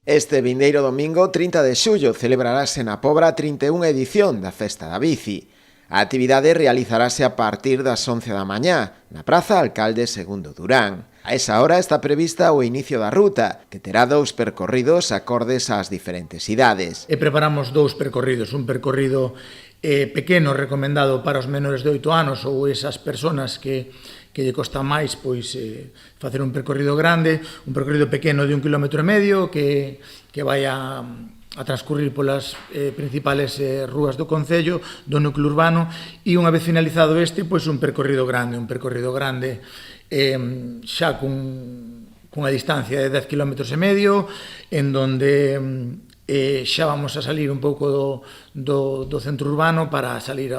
Este vindeiro domingo, 30 de xullo, celebrarase na Pobra a 31ª edición da Festa da Bici. A actividade realizarase a partir das 11 da mañá, na Praza Alcalde II Durán. A esa hora está prevista o inicio da ruta, que terá dous percorridos acordes ás diferentes idades. Preparamos dous percorridos, un percorrido pequeno recomendado para os menores de 8 anos ou esas persoas que lle costa máis facer un percorrido grande, un percorrido pequeno de 1,5 km que vai a transcurrir polas principales rúas do concello, do núcleo urbano, e unha vez finalizado un percorrido grande xa cunha distancia de 10,5 km, en donde xa vamos a salir un pouco do centro urbano para salir,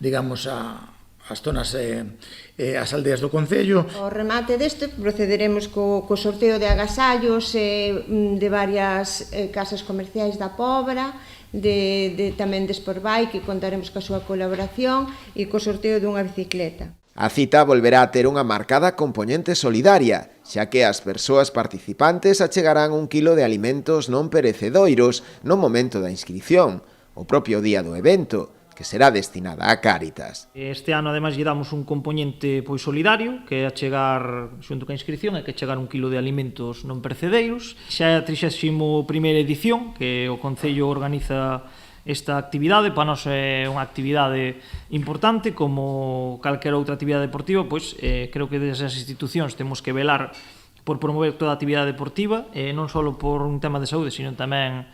digamos, as zonas, as aldeas do concello. Ao remate deste procederemos co sorteo de agasallos de varias casas comerciais da Pobra, tamén de Sportbike, que contaremos coa súa colaboración, e co sorteo dunha bicicleta. A cita volverá a ter unha marcada compoñente solidaria, xa que as persoas participantes achegarán 1 kilo de alimentos non perecedoiros no momento da inscrición, o propio día do evento, que será destinada a Cáritas. Este ano, ademais, lle damos un compoñente solidario, que é achegar, xunto ca inscripción, é que achegar 1 kilo de alimentos non percedeiros. Xa é a 31ª edición que o Concello organiza esta actividade. Para nós é unha actividade importante, como calquera outra actividade deportiva, creo que desde as institucións temos que velar por promover toda a actividade deportiva, non só por un tema de saúde, sino tamén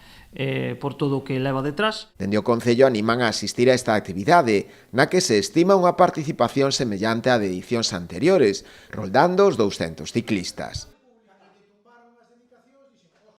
por todo o que leva detrás. Dende o Concello animan a asistir a esta actividade, na que se estima unha participación semellante á de edicións anteriores, roldando os 200 ciclistas.